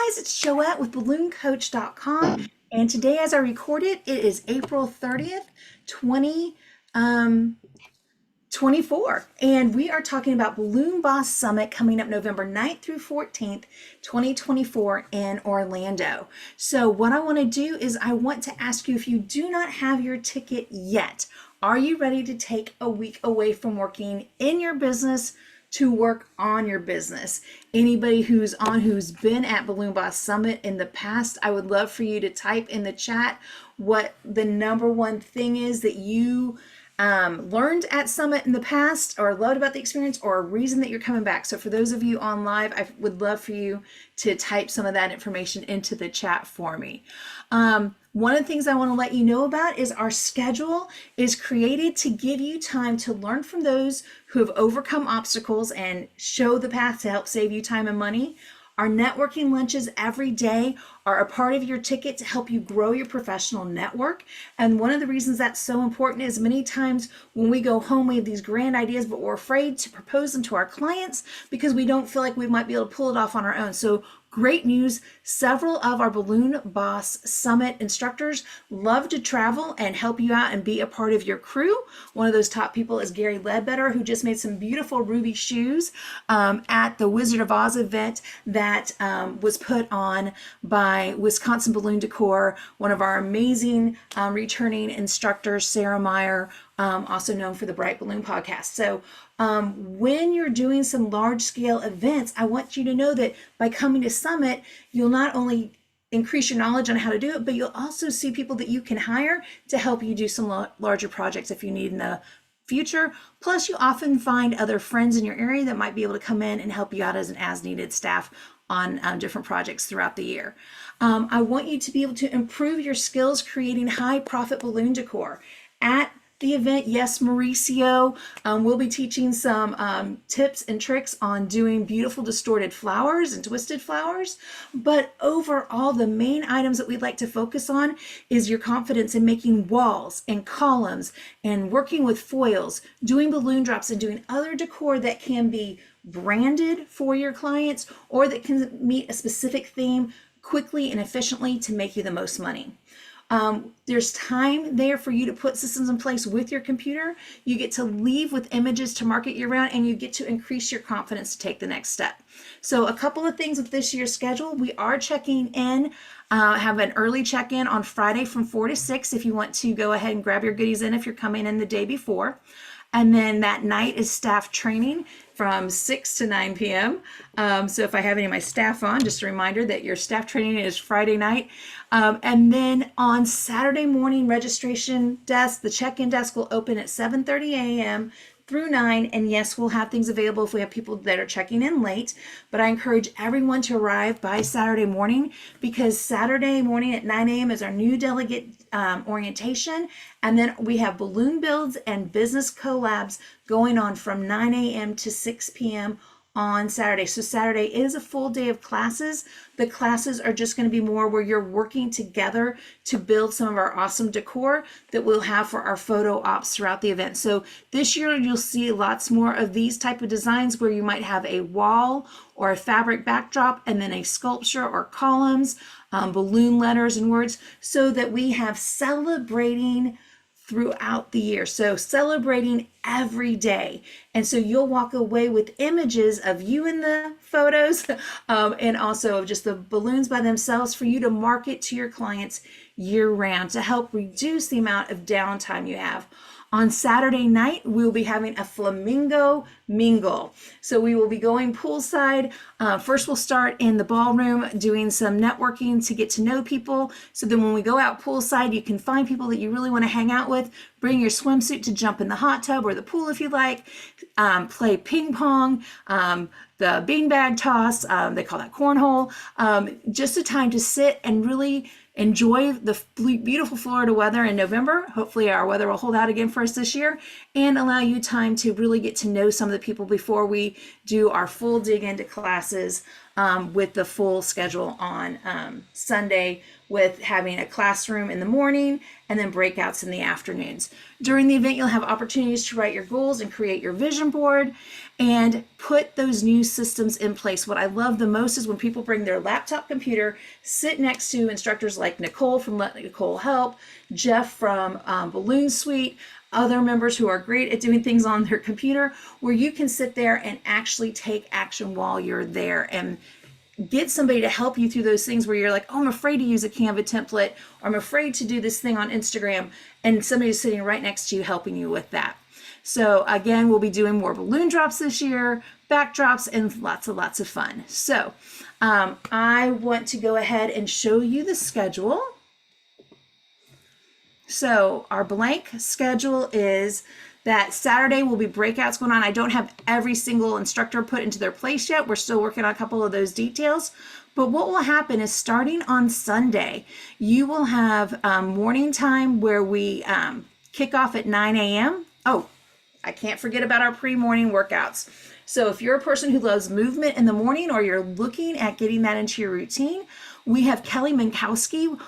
guys, it's Joette with BalloonCoach.com, and today as I record it, it is April 30th, 2024, and we are talking about Balloon Boss Summit coming up November 9th through 14th, 2024 in Orlando. So what I want to do is I want to ask you, if you do not have your ticket yet, are you ready to take a week away from working in your business to work on your business? Anybody who's been at Balloon Boss Summit in the past, I would love for you to type in the chat what the number one thing is that you learned at Summit in the past, or loved about the experience, or a reason that you're coming back. So for those of you on live, I would love for you to type some of that information into the chat for me. One of the things I want to let you know about is our schedule is created to give you time to learn from those who have overcome obstacles and show the path to help save you time and money. Our networking lunches every day are a part of your ticket to help you grow your professional network. And one of the reasons that's so important is many times when we go home, we have these grand ideas, but we're afraid to propose them to our clients because we don't feel like we might be able to pull it off on our own. So great news, several of our Balloon Boss Summit instructors love to travel and help you out and be a part of your crew. One of those top people is Gary Ledbetter, who just made some beautiful ruby shoes at the Wizard of Oz event that was put on by Wisconsin Balloon Decor, one of our amazing returning instructors, Sarah Meyer, also known for the Bright Balloon podcast. So when you're doing some large scale events, I want you to know that by coming to Summit, you'll not only increase your knowledge on how to do it, but you'll also see people that you can hire to help you do some larger projects if you need in the future. Plus, you often find other friends in your area that might be able to come in and help you out as an as-needed staff on different projects throughout the year. I want you to be able to improve your skills creating high profit balloon decor. At the event, yes, Mauricio will be teaching some tips and tricks on doing beautiful distorted flowers and twisted flowers. But overall, the main items that we'd like to focus on is your confidence in making walls and columns and working with foils, doing balloon drops, and doing other decor that can be branded for your clients or that can meet a specific theme quickly and efficiently to make you the most money. There's time there for you to put systems in place with your computer. You get to leave with images to market year round, and you get to increase your confidence to take the next step. So a couple of things with this year's schedule: we are checking in, have an early check-in on Friday from 4 to 6 if you want to go ahead and grab your goodies in if you're coming in the day before. And then that night is staff training from 6 to 9 p.m. So if I have any of my staff on, just a reminder that your staff training is Friday night. And then on Saturday morning, registration desk, the check-in desk will open at 7:30 a.m. through 9. And yes, we'll have things available if we have people that are checking in late. But I encourage everyone to arrive by Saturday morning, because Saturday morning at 9 a.m. is our new delegate orientation. And then we have balloon builds and business collabs going on from 9 a.m. to 6 p.m. on Saturday. So Saturday is a full day of classes. The classes are just going to be more where you're working together to build some of our awesome decor that we'll have for our photo ops throughout the event. So this year you'll see lots more of these type of designs where you might have a wall or a fabric backdrop and then a sculpture or columns, balloon letters and words, so that we have celebrating throughout the year. So celebrating every day. And so you'll walk away with images of you in the photos and also of just the balloons by themselves for you to market to your clients year round to help reduce the amount of downtime you have. On Saturday night, we'll be having a flamingo mingle. So we will be going poolside. First, we'll start in the ballroom doing some networking to get to know people. So then when we go out poolside, you can find people that you really want to hang out with. Bring your swimsuit to jump in the hot tub or the pool if you like. Play ping pong, the beanbag toss, they call that cornhole. Just a time to sit and really enjoy the beautiful Florida weather in November. Hopefully our weather will hold out again for us this year and allow you time to really get to know some of the people before we do our full dig into classes with the full schedule on Sunday, with having a classroom in the morning and then breakouts in the afternoons. During the event, you'll have opportunities to write your goals and create your vision board and put those new systems in place. What I love the most is when people bring their laptop computer, sit next to instructors like Nicole from Let Nicole Help, Jeff from Balloon Suite, other members who are great at doing things on their computer, where you can sit there and actually take action while you're there and get somebody to help you through those things where you're like, oh, I'm afraid to use a Canva template, or I'm afraid to do this thing on Instagram, and somebody's sitting right next to you helping you with that. So again, we'll be doing more balloon drops this year, backdrops, and lots of fun. So I want to go ahead and show you the schedule. So our blank schedule is that Saturday will be breakouts going on. I don't have every single instructor put into their place yet. We're still working on a couple of those details. But what will happen is starting on Sunday, you will have morning time where we kick off at 9 a.m. Oh, I can't forget about our pre-morning workouts. So if you're a person who loves movement in the morning, or you're looking at getting that into your routine, we have Kelly Minkowski,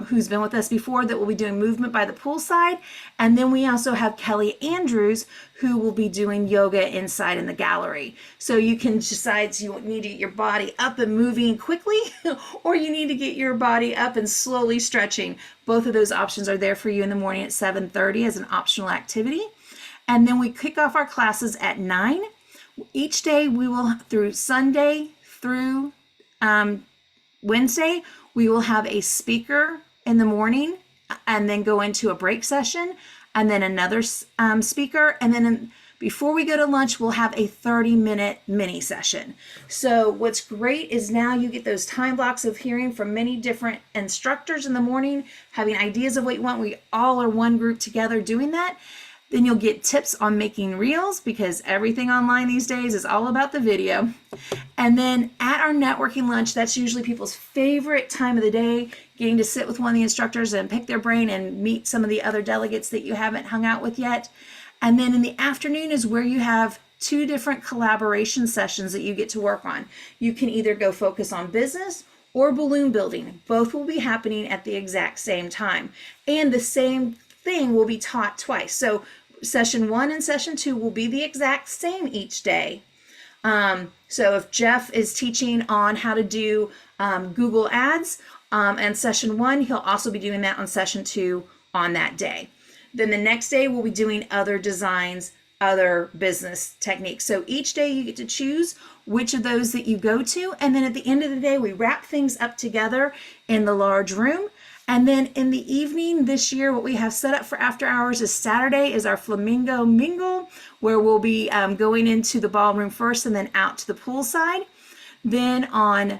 who's been with us before, that will be doing movement by the poolside. And then we also have Kelly Andrews, who will be doing yoga inside in the gallery. So you can decide you need to get your body up and moving quickly, or you need to get your body up and slowly stretching. Both of those options are there for you in the morning at 7:30 as an optional activity. And then we kick off our classes at 9. Each day we will, through Sunday through Wednesday, we will have a speaker in the morning and then go into a break session and then another speaker. And then before we go to lunch, we'll have a 30-minute mini session. So what's great is now you get those time blocks of hearing from many different instructors in the morning, having ideas of what you want. We all are one group together doing that. Then you'll get tips on making reels, because everything online these days is all about the video. And then at our networking lunch, that's usually people's favorite time of the day, getting to sit with one of the instructors and pick their brain and meet some of the other delegates that you haven't hung out with yet. And then in the afternoon is where you have 2 different collaboration sessions that you get to work on. You can either go focus on business or balloon building. Both will be happening at the exact same time. And the same thing will be taught twice. So session 1 and session 2 will be the exact same each day. So if Jeff is teaching on how to do Google Ads and session 1, he'll also be doing that on session 2 on that day. Then the next day we'll be doing other designs, other business techniques. So each day you get to choose which of those that you go to, and then at the end of the day we wrap things up together in the large room. And then in the evening this year, what we have set up for after hours is Saturday is our Flamingo Mingle, where we'll be going into the ballroom first and then out to the poolside. Then on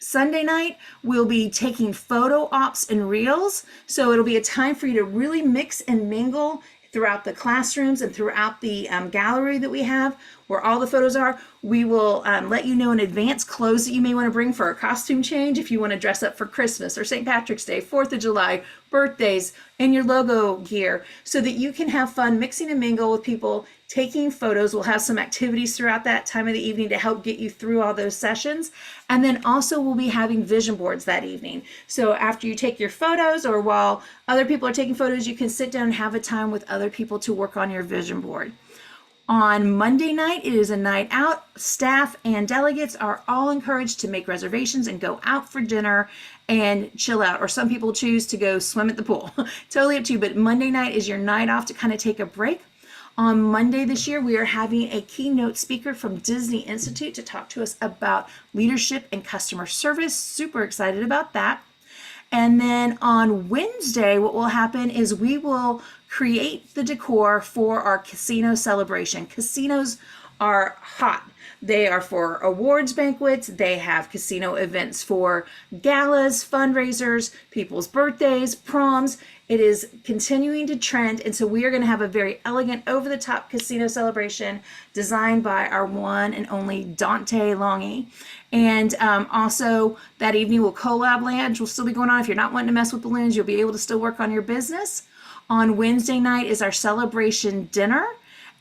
Sunday night, we'll be taking photo ops and reels. So it'll be a time for you to really mix and mingle throughout the classrooms and throughout the gallery that we have, where all the photos are. We will let you know in advance clothes that you may want to bring for a costume change if you want to dress up for Christmas or St. Patrick's Day, 4th of July, birthdays, in your logo gear, so that you can have fun mixing and mingle with people, taking photos. We'll have some activities throughout that time of the evening to help get you through all those sessions. And then also we'll be having vision boards that evening. So after you take your photos, or while other people are taking photos, you can sit down and have a time with other people to work on your vision board. On Monday night, it is a night out. Staff and delegates are all encouraged to make reservations and go out for dinner and chill out. Or some people choose to go swim at the pool. Totally up to you, but Monday night is your night off to kind of take a break. On Monday this year, we are having a keynote speaker from Disney Institute to talk to us about leadership and customer service. Super excited about that. And then on Wednesday, what will happen is we will create the decor for our casino celebration. Casinos are hot. They are for awards banquets. They have casino events for galas, fundraisers, people's birthdays, proms. It is continuing to trend, and so we are going to have a very elegant, over-the-top casino celebration designed by our one and only Dante Longy. And also that evening, collab lounge will still be going on. If you're not wanting to mess with balloons, you'll be able to still work on your business. On Wednesday night is our celebration dinner.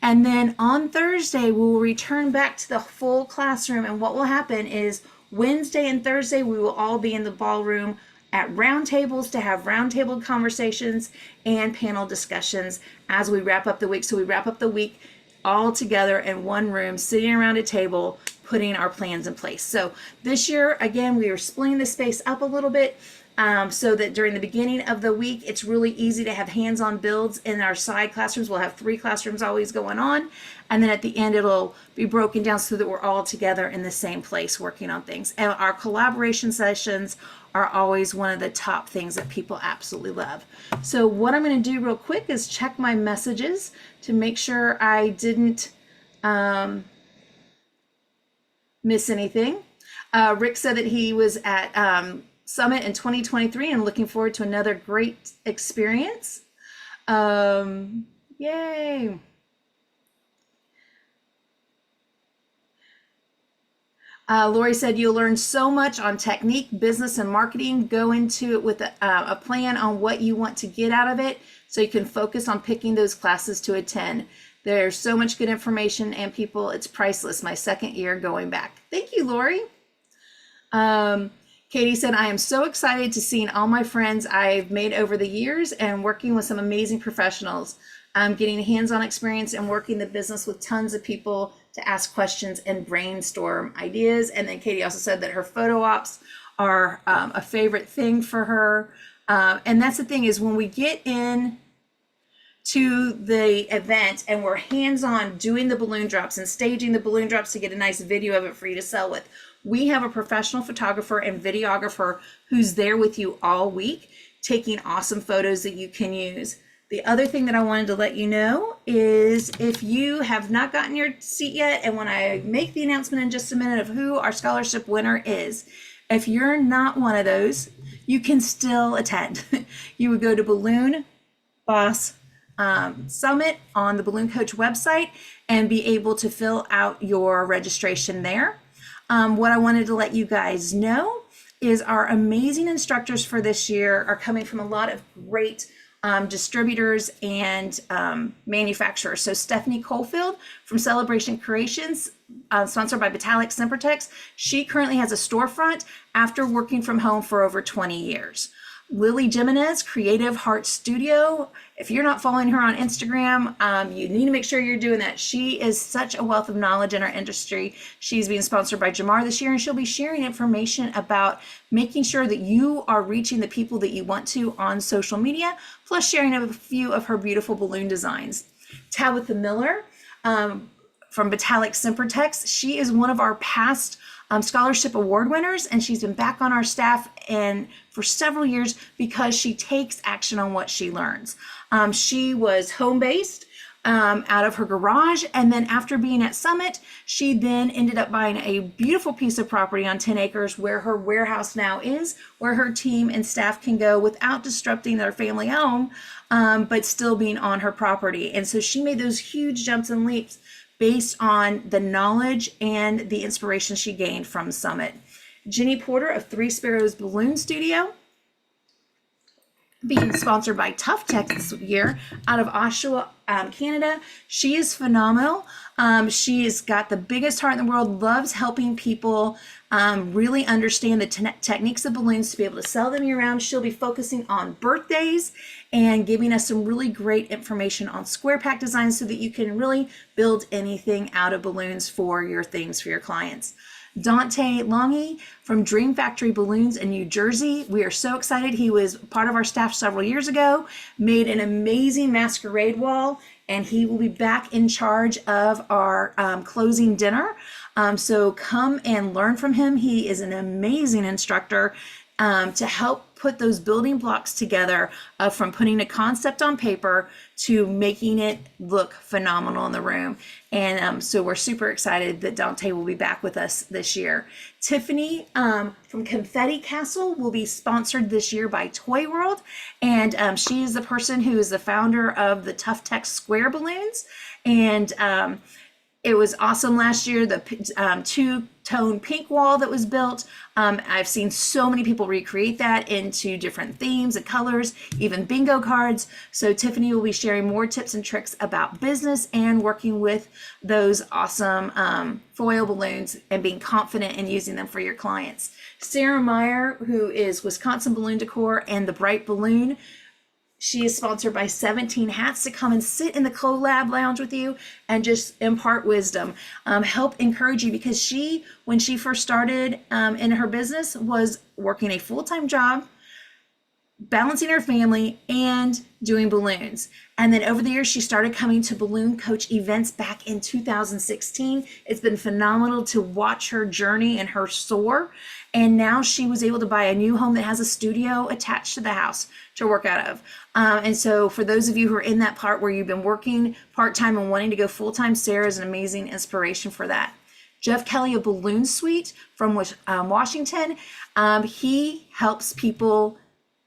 And then on Thursday, we will return back to the full classroom. And what will happen is Wednesday and Thursday, we will all be in the ballroom at round tables to have roundtable conversations and panel discussions as we wrap up the week. So we wrap up the week all together in one room, sitting around a table, putting our plans in place. So this year, again, we are splitting the space up a little bit so that during the beginning of the week, it's really easy to have hands-on builds in our side classrooms. We'll have 3 classrooms always going on. And then at the end, it'll be broken down so that we're all together in the same place working on things. And our collaboration sessions are always one of the top things that people absolutely love. So what I'm going to do real quick is check my messages to make sure I didn't miss anything. Rick said that he was at Summit in 2023 and looking forward to another great experience. Yay. Lori said, you'll learn so much on technique, business, and marketing. Go into it with a plan on what you want to get out of it so you can focus on picking those classes to attend. There's so much good information and people, it's priceless. My second year going back. Thank you, Lori. Katie said, I am so excited to seeing all my friends I've made over the years and working with some amazing professionals. I'm getting hands-on experience and working the business with tons of people to ask questions and brainstorm ideas. And then Katie also said that her photo ops are a favorite thing for her. And that's the thing is when we get in to the event and we're hands-on doing the balloon drops and staging the balloon drops to get a nice video of it for you to sell with, we have a professional photographer and videographer who's there with you all week, taking awesome photos that you can use. The other thing that I wanted to let you know is if you have not gotten your seat yet, and when I make the announcement in just a minute of who our scholarship winner is, if you're not one of those, you can still attend. You would go to Balloon Boss Summit on the BalloonCoach website and be able to fill out your registration there. What I wanted to let you guys know is our amazing instructors for this year are coming from a lot of great distributors and manufacturers. So Stephanie Coalfield from Celebration Creations, sponsored by Metallic Sempertex, she currently has a storefront after working from home for over 20 years. Lily Jimenez, Creative Heart Studio. If you're not following her on Instagram, you need to make sure you're doing that. She is such a wealth of knowledge in our industry. She's being sponsored by Jamar this year, and she'll be sharing information about making sure that you are reaching the people that you want to on social media, plus sharing a few of her beautiful balloon designs. Tabitha Miller from Metallic Sempertex. She is one of our past scholarship award winners, and she's been back on our staff and for several years because she takes action on what she learns. She was home-based out of her garage, and then after being at Summit, she then ended up buying a beautiful piece of property on 10 acres where her warehouse now is, where her team and staff can go without disrupting their family home, but still being on her property. And so she made those huge jumps and leaps based on the knowledge and the inspiration she gained from Summit. Jenny Porter of Three Sparrows Balloon Studio, being sponsored by Tough Tech this year out of Oshawa, Canada. She is phenomenal. She has got the biggest heart in the world, loves helping people really understand the techniques of balloons to be able to sell them year round. She'll be focusing on birthdays and giving us some really great information on square pack designs so that you can really build anything out of balloons for your things for your clients. Dante Longy from Dream Factory Balloons in New Jersey. We are so excited. He was part of our staff several years ago, made an amazing masquerade wall, and he will be back in charge of our closing dinner. So come and learn from him. He is an amazing instructor to help put those building blocks together from putting a concept on paper to making it look phenomenal in the room. And so we're super excited that Dante will be back with us this year. Tiffany from Confetti Castle will be sponsored this year by Toy World. And she is the person who is the founder of the Tough Tech Square Balloons. And it was awesome last year. The two tone pink wall that was built. I've seen so many people recreate that into different themes and colors, even bingo cards. So Tiffany will be sharing more tips and tricks about business and working with those awesome foil balloons and being confident in using them for your clients. Sarah Meyer, who is Wisconsin Balloon Decor and the Bright Balloon, she is sponsored by 17 Hats to come and sit in the collab lounge with you and just impart wisdom, help encourage you, because she, when she first started in her business, was working a full-time job, balancing her family, and doing balloons. And then over the years, she started coming to BalloonCoach events back in 2016. It's been phenomenal to watch her journey and her soar. And now she was able to buy a new home that has a studio attached to the house to work out of. And so for those of you who are in that part where you've been working part-time and wanting to go full-time, Sarah is an amazing inspiration for that. Jeff Kelly of Balloon Suite from Washington, he helps people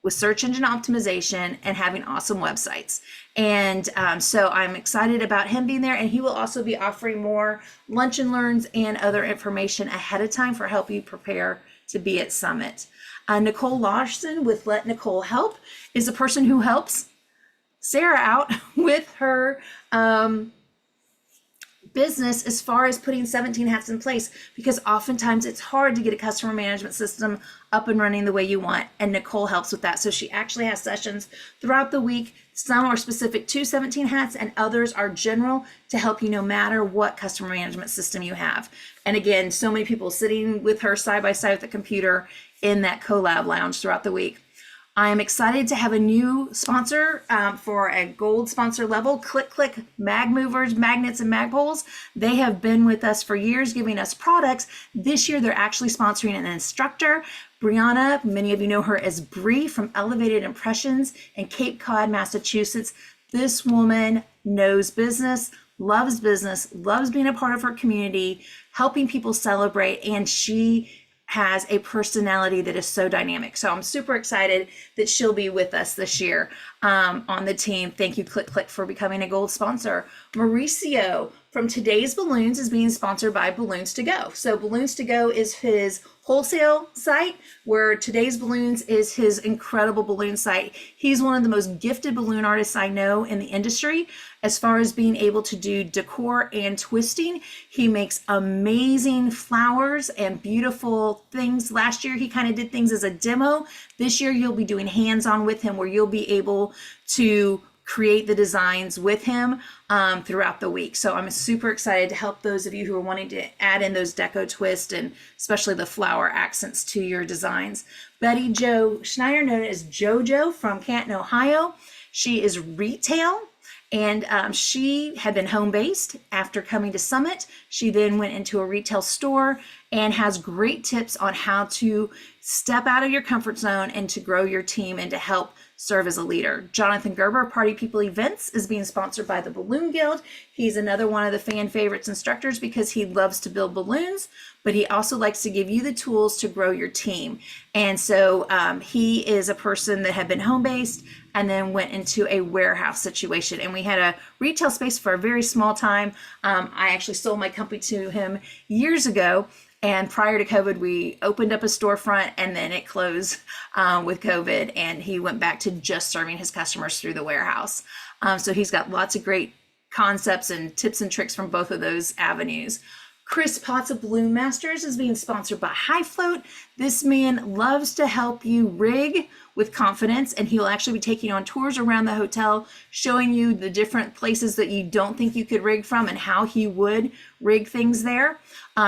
with search engine optimization and having awesome websites. And so I'm excited about him being there, and he will also be offering more lunch and learns and other information ahead of time for help you prepare to be at Summit. Nicole Larson with Let Nicole Help is a person who helps Sarah out with her business as far as putting 17 Hats in place, because oftentimes it's hard to get a customer management system up and running the way you want, and Nicole helps with that. So she actually has sessions throughout the week. Some are specific to 17 Hats and others are general to help you no matter what customer management system you have. And again, so many people sitting with her side by side with the computer in that collab lounge throughout the week. I am excited to have a new sponsor for a gold sponsor level, Click Click Mag Movers, Magnets, and Magpoles. They have been with us for years, giving us products. This year, they're actually sponsoring an instructor. Brianna, many of you know her as Bree from Elevated Impressions in Cape Cod, Massachusetts. This woman knows business, loves being a part of her community, helping people celebrate, and she has a personality that is so dynamic. So I'm super excited that she'll be with us this year on the team. Thank you, Click Click, for becoming a gold sponsor. Mauricio from Today's Balloons is being sponsored by Balloons to Go. So Balloons to Go is his wholesale site, where Today's Balloons is his incredible balloon site. He's one of the most gifted balloon artists I know in the industry as far as being able to do decor and twisting. He makes amazing flowers and beautiful things. Last year, he kind of did things as a demo. This year, you'll be doing hands-on with him, where you'll be able to create the designs with him throughout the week. So I'm super excited to help those of you who are wanting to add in those deco twists and especially the flower accents to your designs. Betty Jo Schneider, known as JoJo from Canton, Ohio. She is retail, and she had been home-based after coming to Summit. She then went into a retail store and has great tips on how to step out of your comfort zone and to grow your team and to help serve as a leader. Jonathan Gerber, Party People Events, is being sponsored by the Balloon Guild. He's another one of the fan favorites instructors because he loves to build balloons, but he also likes to give you the tools to grow your team. And so he is a person that had been home-based and then went into a warehouse situation. And we had a retail space for a very small time. I actually sold my company to him years ago. And prior to COVID, we opened up a storefront and then it closed with COVID. And he went back to just serving his customers through the warehouse. So he's got lots of great concepts and tips and tricks from both of those avenues. Chris Potts of Balloon Masters is being sponsored by High Float. This man loves to help you rig with confidence, and he'll actually be taking you on tours around the hotel, showing you the different places that you don't think you could rig from and how he would rig things there.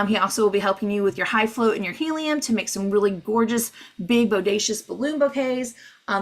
He also will be helping you with your high float and your helium to make some really gorgeous, big, bodacious balloon bouquets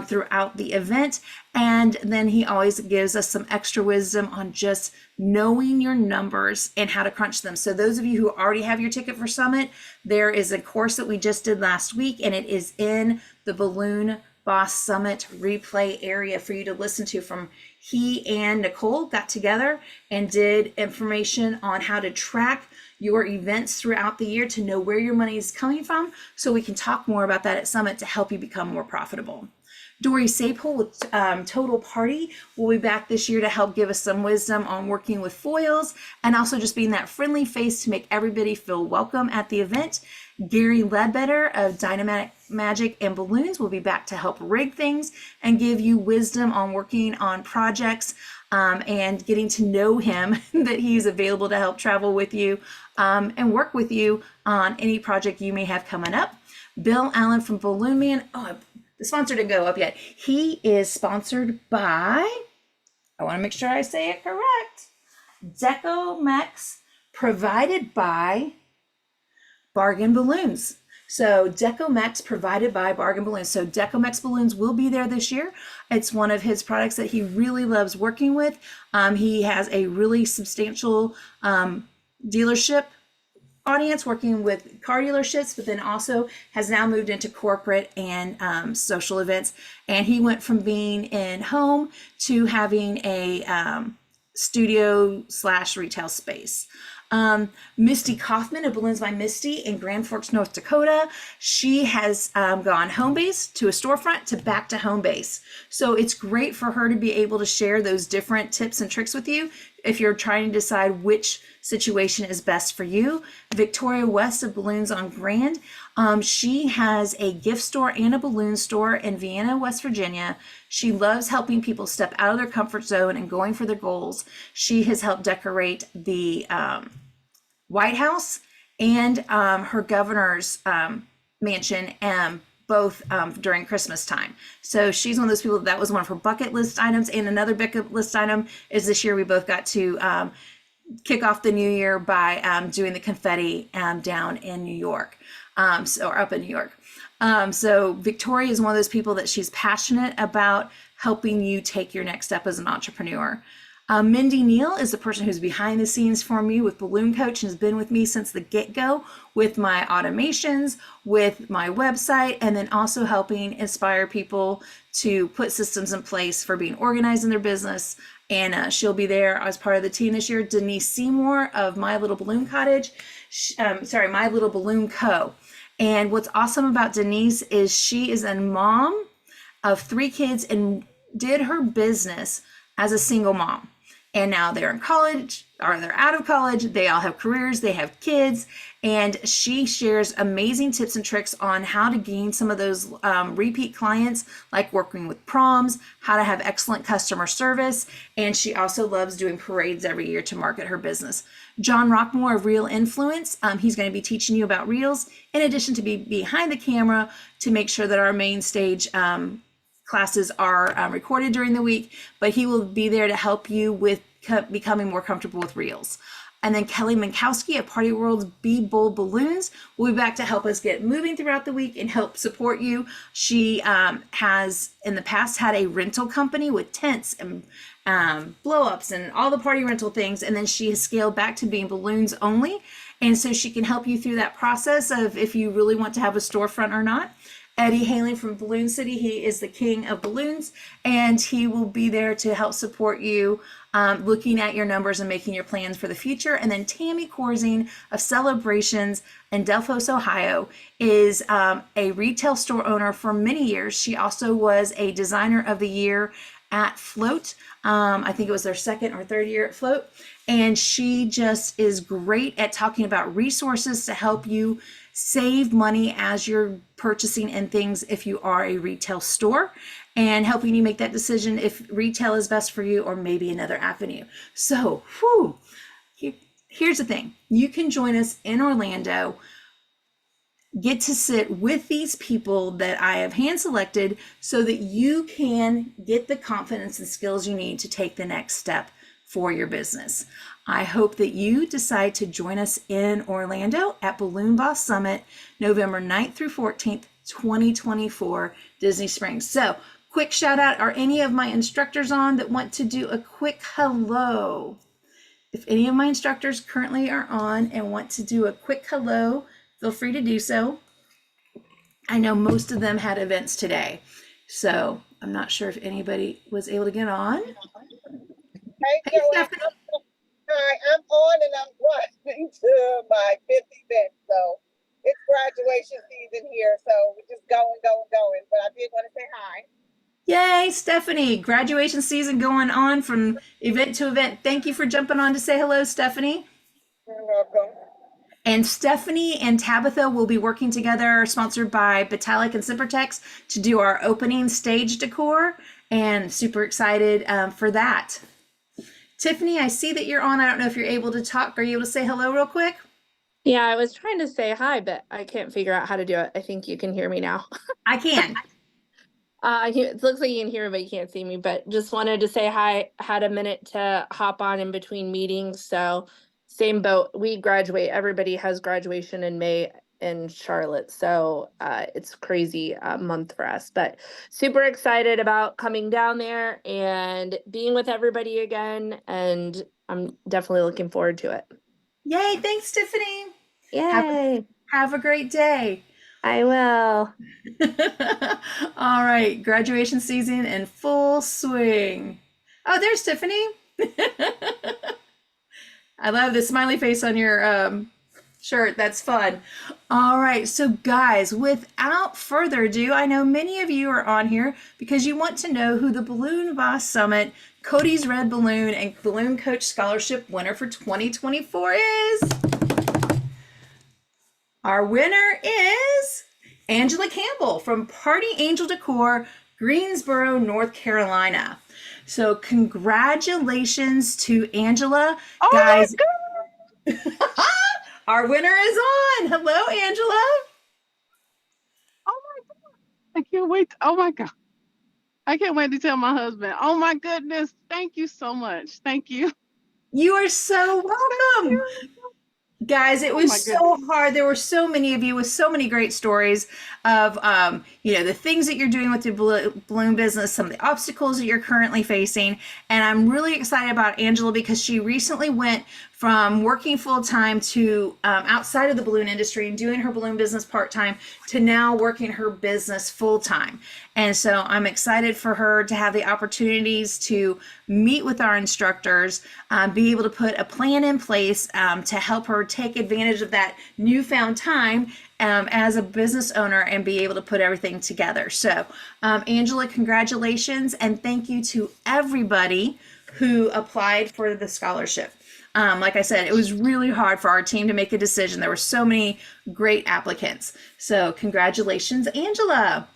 throughout the event. And then he always gives us some extra wisdom on just knowing your numbers and how to crunch them. So those of you who already have your ticket for Summit, there is a course that we just did last week, and it is in the Balloon Boss Summit replay area for you to listen to. From he and Nicole got together and did information on how to track your events throughout the year to know where your money is coming from, so we can talk more about that at Summit to help you become more profitable. Dory Sapol with Total Party will be back this year to help give us some wisdom on working with foils and also just being that friendly face to make everybody feel welcome at the event. Gary Ledbetter of Dynamic Magic and Balloons will be back to help rig things and give you wisdom on working on projects and getting to know him, that he's available to help travel with you and work with you on any project you may have coming up. Bill Allen from Balloon Man. Oh, the sponsor didn't go up yet. He is sponsored by, I want to make sure I say it correct, DecoMex, provided by Bargain Balloons. So DecoMex provided by Bargain Balloons. So DecoMex Balloons will be there this year. It's one of his products that he really loves working with. He has a really substantial dealership audience working with car dealerships, but then also has now moved into corporate and social events. And he went from being in home to having a studio / retail space. Misty Kaufman of Balloons by Misty in Grand Forks, North Dakota. She has gone home base to a storefront to back to home base. So it's great for her to be able to share those different tips and tricks with you if you're trying to decide which situation is best for you. Victoria West of Balloons on Grand. She has a gift store and a balloon store in Vienna, West Virginia. She loves helping people step out of their comfort zone and going for their goals. She has helped decorate the White House and her governor's mansion, both during Christmas time. So she's one of those people that was one of her bucket list items. And another bucket list item is this year we both got to kick off the new year by doing the confetti down in New York, or up in New York. So Victoria is one of those people that she's passionate about helping you take your next step as an entrepreneur. Mindy Neal is the person who's behind the scenes for me with BalloonCoach and has been with me since the get-go with my automations, with my website, and then also helping inspire people to put systems in place for being organized in their business. And she'll be there as part of the team this year. Denise Seymour of My Little Balloon Cottage, My Little Balloon Co. And what's awesome about Denise is she is a mom of 3 kids and did her business as a single mom. And now they're in college, or they're out of college. They all have careers, they have kids, and she shares amazing tips and tricks on how to gain some of those repeat clients, like working with proms, how to have excellent customer service, and she also loves doing parades every year to market her business. John Rockmore of Reel Influence, he's going to be teaching you about reels, in addition to be behind the camera to make sure that our main stage classes are recorded during the week, but he will be there to help you with becoming more comfortable with reels. And then Kelly Minkowski at Party World's Be Bold Balloons will be back to help us get moving throughout the week and help support you. She has in the past had a rental company with tents and blow-ups and all the party rental things, and then she has scaled back to being balloons only. And so she can help you through that process of if you really want to have a storefront or not. Eddie Haley from Balloon City, he is the king of balloons, and he will be there to help support you looking at your numbers and making your plans for the future. And then Tammy Corzine of Celebrations in Delphos, Ohio, is a retail store owner for many years. She also was a designer of the year at Float. I think it was their 2nd or 3rd year at Float. And she just is great at talking about resources to help you save money as you're purchasing and things if you are a retail store, and helping you make that decision if retail is best for you or maybe another avenue. So, here's the thing. You can join us in Orlando, get to sit with these people that I have hand selected so that you can get the confidence and skills you need to take the next step for your business. I hope that you decide to join us in Orlando at Balloon Boss Summit, November 9th through 14th, 2024, Disney Springs. So, quick shout out, are any of my instructors on that want to do a quick hello? If any of my instructors currently are on and want to do a quick hello, feel free to do so. I know most of them had events today, so I'm not sure if anybody was able to get on. Hey, Stephanie. Hi, I'm on and I'm rushing to my 5th event. So it's graduation season here. So we're just going. But I did want to say hi. Yay, Stephanie. Graduation season going on from event to event. Thank you for jumping on to say hello, Stephanie. You're welcome. And Stephanie and Tabitha will be working together, sponsored by Batalic and Cybertex, to do our opening stage decor. And super excited for that. Tiffany, I see that you're on. I don't know if you're able to talk. Are you able to say hello real quick? Yeah, I was trying to say hi, but I can't figure out how to do it. I think you can hear me now. I can. It looks like you can hear me, but you can't see me. But just wanted to say hi. Had a minute to hop on in between meetings. So same boat. We graduate. Everybody has graduation in May in Charlotte. So it's crazy month for us. But super excited about coming down there and being with everybody again. And I'm definitely looking forward to it. Yay, thanks, Tiffany. Yay! Have a great day. I will. All right, graduation season in full swing. Oh, there's Tiffany. I love the smiley face on your shirt. That's fun. All right, so guys, without further ado, I know many of you are on here because you want to know who the Balloon Boss Summit, Cody's Red Balloon, and BalloonCoach Scholarship winner for 2024 is. Our winner is Angela Campbell from Party Angel Decor, Greensboro, North Carolina. So congratulations to Angela. Oh Guys, my God. our winner is on. Hello, Angela. Oh my God. I can't wait. Oh my God. I can't wait to tell my husband. Oh my goodness. Thank you so much. Thank you. You are so welcome. You. Guys, it Oh was my so goodness. hard. There were so many of you with so many great stories of, the things that you're doing with your balloon business, some of the obstacles that you're currently facing. And I'm really excited about Angela because she recently went from working full time to outside of the balloon industry and doing her balloon business part time to now working her business full time. And so I'm excited for her to have the opportunities to meet with our instructors, be able to put a plan in place to help her take advantage of that newfound time as a business owner and be able to put everything together. So, Angela, congratulations, and thank you to everybody who applied for the scholarship. Like I said, it was really hard for our team to make a decision. There were so many great applicants. So congratulations, Angela.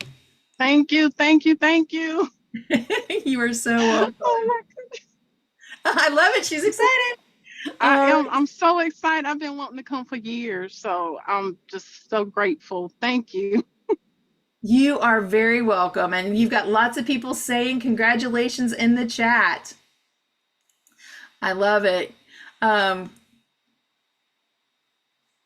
Thank you. Thank you. Thank you. You are so welcome. Oh my I love it. She's excited. I'm so excited. I've been wanting to come for years. So I'm just so grateful. Thank you. You are very welcome. And you've got lots of people saying congratulations in the chat. I love it.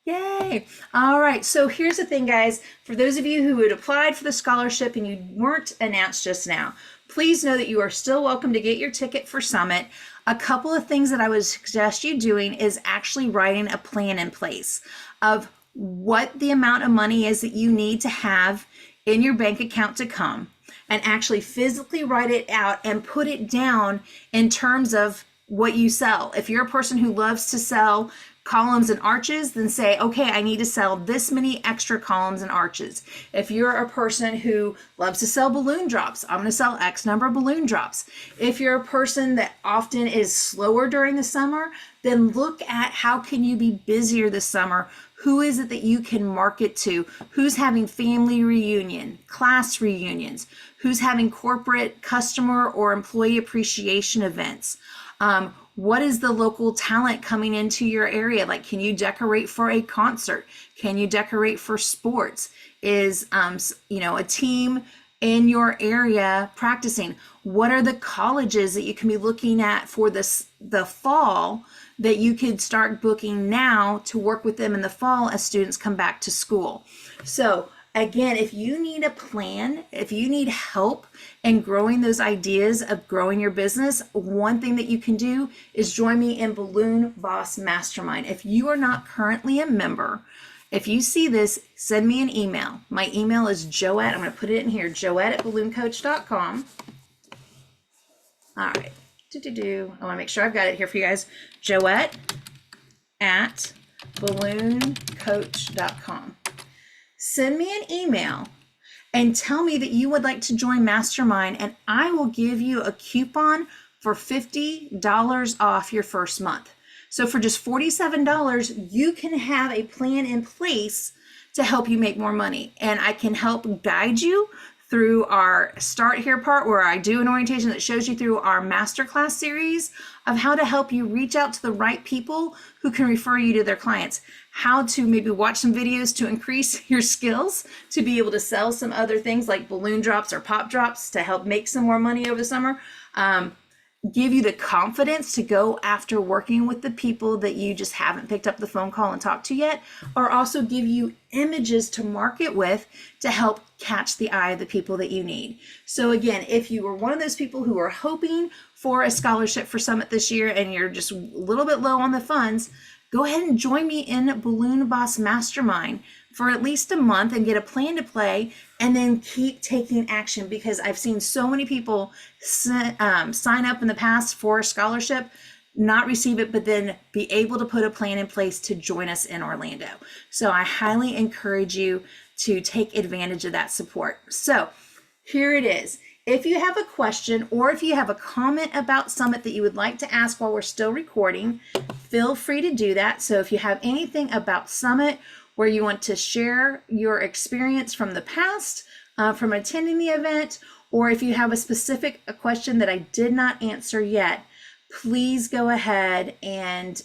Yay. All right. So here's the thing, guys. For those of you who had applied for the scholarship and you weren't announced just now, please know that you are still welcome to get your ticket for Summit. A couple of things that I would suggest you doing is actually writing a plan in place of what the amount of money is that you need to have in your bank account to come, and actually physically write it out and put it down in terms of what you sell. If you're a person who loves to sell columns and arches, then say, okay, I need to sell this many extra columns and arches. If you're a person who loves to sell balloon drops, I'm going to sell X number of balloon drops. If you're a person that often is slower during the summer, then look at how can you be busier this summer. Who is it that you can market to? Who's having family reunion, class reunions? Who's having corporate customer or employee appreciation events? What is the local talent coming into your area? Like, can you decorate for a concert? Can you decorate for sports? Is, a team in your area practicing? What are the colleges that you can be looking at for the fall that you could start booking now to work with them in the fall as students come back to school? So again, if you need a plan, if you need help in growing those ideas of growing your business, one thing that you can do is join me in Balloon Boss Mastermind. If you are not currently a member, if you see this, send me an email. My email is Joette. I'm going to put it in here, Joette@BalloonCoach.com. All right. I want to make sure I've got it here for you guys. Joette@BalloonCoach.com. Send me an email and tell me that you would like to join Mastermind, and I will give you a coupon for $50 off your first month. So for just $47, you can have a plan in place to help you make more money. And I can help guide you through our Start Here part, where I do an orientation that shows you through our masterclass series of how to help you reach out to the right people who can refer you to their clients, how to maybe watch some videos to increase your skills to be able to sell some other things like balloon drops or pop drops to help make some more money over the summer. Give you the confidence to go after working with the people that you just haven't picked up the phone call and talked to yet, or also give you images to market with to help catch the eye of the people that you need. So again, if you were one of those people who are hoping for a scholarship for Summit this year and you're just a little bit low on the funds, go ahead and join me in Balloon Boss Mastermind for at least a month and get a plan to play, and then keep taking action, because I've seen so many people sign up in the past for a scholarship, not receive it, but then be able to put a plan in place to join us in Orlando. So I highly encourage you to take advantage of that support. So here it is. If you have a question or if you have a comment about Summit that you would like to ask while we're still recording, feel free to do that. So if you have anything about Summit where you want to share your experience from the past, from attending the event, or if you have a specific question that I did not answer yet, please go ahead and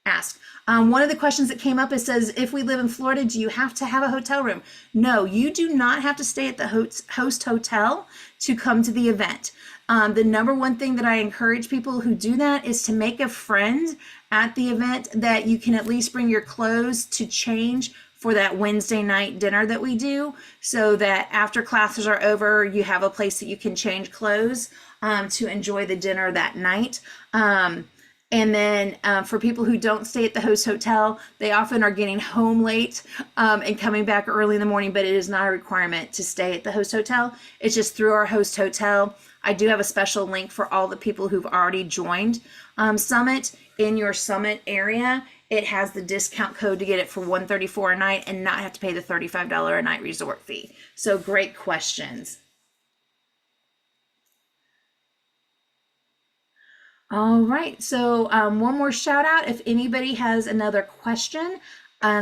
ask. One of the questions that came up, it says, if we live in Florida, do you have to have a hotel room? No, you do not have to stay at the host hotel to come to the event. The number one thing that I encourage people who do that is to make a friend at the event that you can at least bring your clothes to change for that Wednesday night dinner that we do, so that after classes are over, you have a place that you can change clothes to enjoy the dinner that night. And then for people who don't stay at the host hotel, they often are getting home late and coming back early in the morning, but it is not a requirement to stay at the host hotel. It's just through our host hotel. I do have a special link for all the people who've already joined Summit. In your Summit area, it has the discount code to get it for $134 a night and not have to pay the $35 a night resort fee. So great questions. All right, so one more shout out. If anybody has another question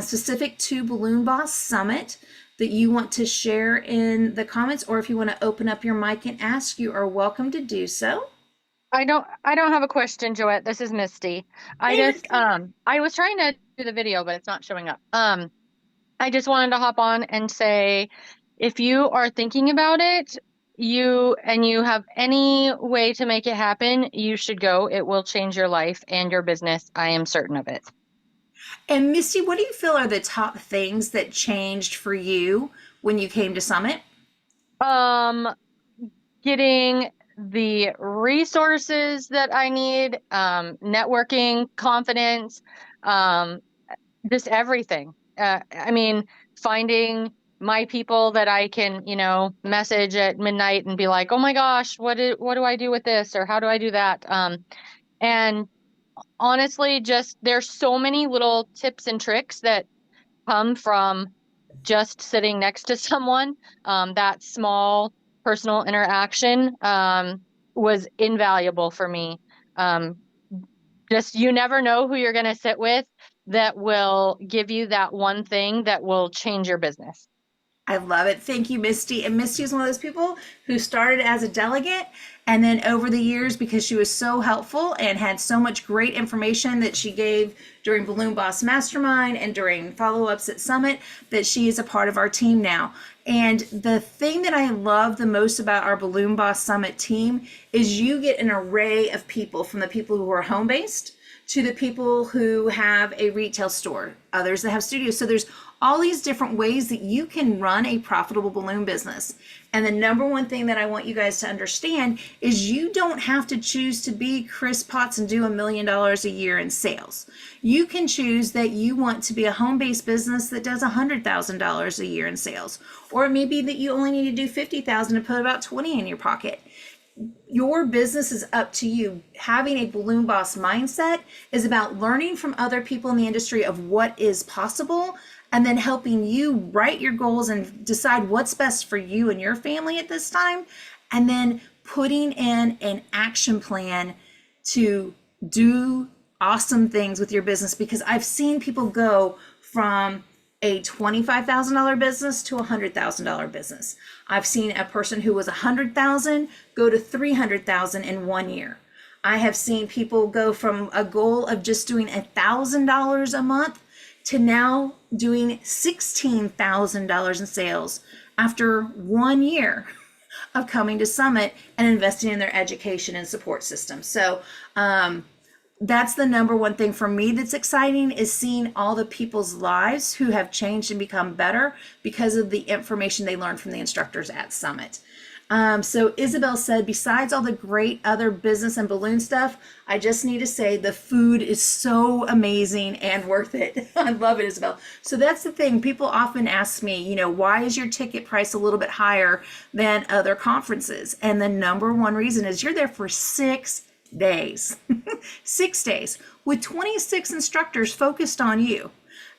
specific to Balloon Boss Summit that you want to share in the comments, or if you want to open up your mic and ask, you are welcome to do so. I don't have a question, Joette. This is Misty. I was trying to do the video, but it's not showing up. I just wanted to hop on and say, if you are thinking about it, you have any way to make it happen, you should go. It will change your life and your business. I am certain of it. And Misty, what do you feel are the top things that changed for you when you came to Summit? Getting the resources that I need, networking, confidence, just everything. I mean, finding my people that I can, message at midnight and be like, oh my gosh, what do I do with this? Or how do I do that? And honestly, just there's so many little tips and tricks that come from just sitting next to someone. That small personal interaction was invaluable for me. Just you never know who you're going to sit with that will give you that one thing that will change your business. I love it. Thank you, Misty. And Misty is one of those people who started as a delegate, and then over the years, because she was so helpful and had so much great information that she gave during Balloon Boss Mastermind and during follow-ups at Summit, that she is a part of our team now. And the thing that I love the most about our Balloon Boss Summit team is you get an array of people, from the people who are home-based to the people who have a retail store, others that have studios. So there's all these different ways that you can run a profitable balloon business. And the number one thing that I want you guys to understand is you don't have to choose to be Chris Potts and do $1 million a year in sales. You can choose that you want to be a home-based business that does $100,000 a year in sales, or it may be that you only need to do $50,000 to put about 20 in your pocket. Your business is up to you. Having a Balloon Boss mindset is about learning from other people in the industry of what is possible, and then helping you write your goals and decide what's best for you and your family at this time, and then putting in an action plan to do awesome things with your business. Because I've seen people go from a $25,000 business to a $100,000 business. I've seen a person who was $100,000 go to $300,000 in 1 year. I have seen people go from a goal of just doing $1,000 a month to now doing $16,000 in sales after 1 year of coming to Summit and investing in their education and support system. So that's the number one thing for me that's exciting, is seeing all the people's lives who have changed and become better because of the information they learned from the instructors at Summit. So Isabel said, besides all the great other business and balloon stuff, I just need to say the food is so amazing and worth it. I love it, Isabel. So that's the thing. People often ask me, you know, why is your ticket price a little bit higher than other conferences? And the number one reason is you're there for 6 days, 6 days with 26 instructors focused on you,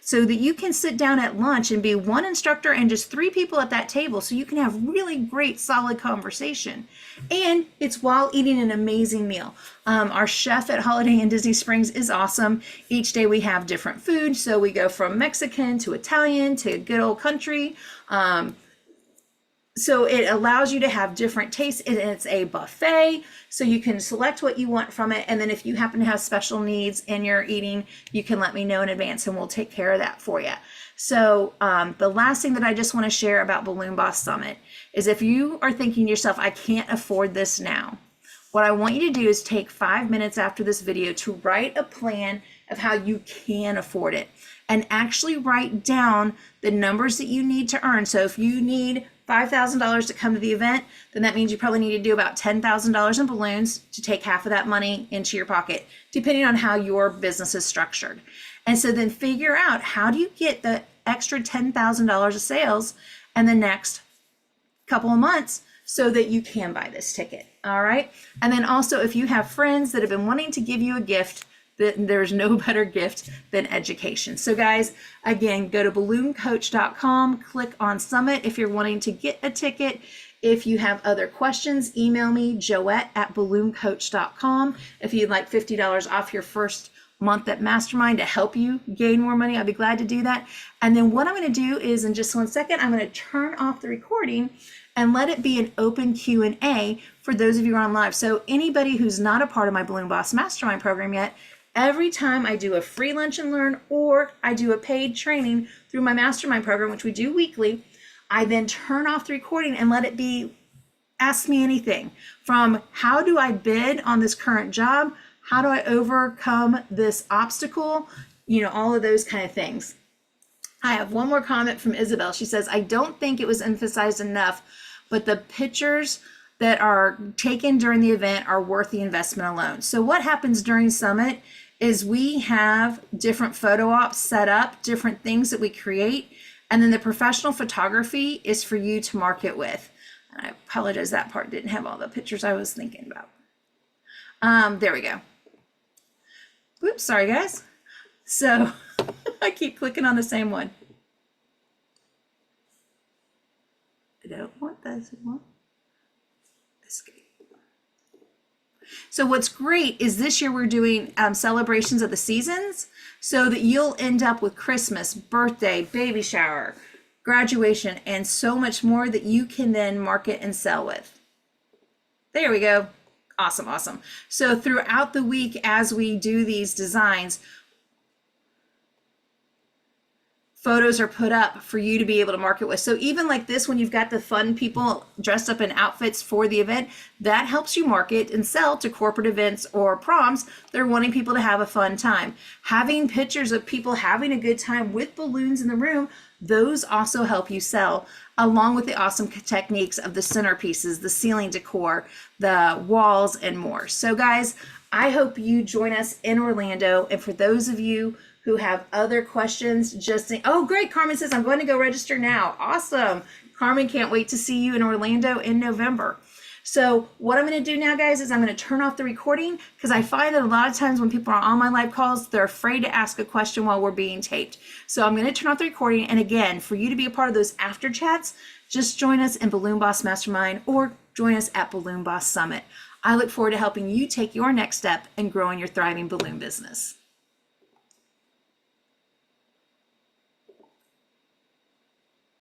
so that you can sit down at lunch and be one instructor and just 3 people at that table, so you can have really great, solid conversation. And it's while eating an amazing meal. Our chef at Holiday Inn Disney Springs is awesome. Each day we have different food. So we go from Mexican to Italian to good old country. So it allows you to have different tastes, and it's a buffet, so you can select what you want from it. And then if you happen to have special needs in your eating, you can let me know in advance and we'll take care of that for you. So the last thing that I just want to share about Balloon Boss Summit is, if you are thinking to yourself, I can't afford this now, what I want you to do is take 5 minutes after this video to write a plan of how you can afford it, and actually write down the numbers that you need to earn. So if you need $5,000 to come to the event, then that means you probably need to do about $10,000 in balloons to take half of that money into your pocket, depending on how your business is structured. And so then figure out, how do you get the extra $10,000 of sales in the next couple of months so that you can buy this ticket. All right. And then also, if you have friends that have been wanting to give you a gift, there's no better gift than education. So guys, again, go to BalloonCoach.com, click on Summit if you're wanting to get a ticket. If you have other questions, email me, Joette@BalloonCoach.com. If you'd like $50 off your first month at Mastermind to help you gain more money, I'd be glad to do that. And then what I'm going to do is, in just 1 second, I'm going to turn off the recording and let it be an open Q&A for those of you who are on live. So anybody who's not a part of my Balloon Boss Mastermind program yet, every time I do a free lunch and learn, or I do a paid training through my mastermind program, which we do weekly, I then turn off the recording and let it be, ask me anything from, how do I bid on this current job? How do I overcome this obstacle? You know, all of those kind of things. I have one more comment from Isabel. She says, I don't think it was emphasized enough, but the pictures that are taken during the event are worth the investment alone. So what happens during Summit is we have different photo ops set up, different things that we create, and then the professional photography is for you to market with. And I apologize, that part didn't have all the pictures I was thinking about. There we go. Oops, sorry guys. So I keep clicking on the same one. I don't want this one. Escape. So what's great is this year we're doing celebrations of the seasons, so that you'll end up with Christmas, birthday, baby shower, graduation, and so much more that you can then market and sell with. There we go. Awesome, awesome. So throughout the week, as we do these designs, photos are put up for you to be able to market with. So even like this, when you've got the fun people dressed up in outfits for the event, that helps you market and sell to corporate events or proms. They're wanting people to have a fun time. Having pictures of people having a good time with balloons in the room, those also help you sell, along with the awesome techniques of the centerpieces, the ceiling decor, the walls, and more. So guys, I hope you join us in Orlando. And for those of you who have other questions, just think, oh great, Carmen says, I'm going to go register now. Awesome. Carmen, can't wait to see you in Orlando in November. So what I'm going to do now, guys, is I'm going to turn off the recording because I find that a lot of times when people are on my live calls, they're afraid to ask a question while we're being taped. So I'm going to turn off the recording. And again, for you to be a part of those after chats, just join us in Balloon Boss Mastermind or join us at Balloon Boss Summit. I look forward to helping you take your next step in growing your thriving balloon business.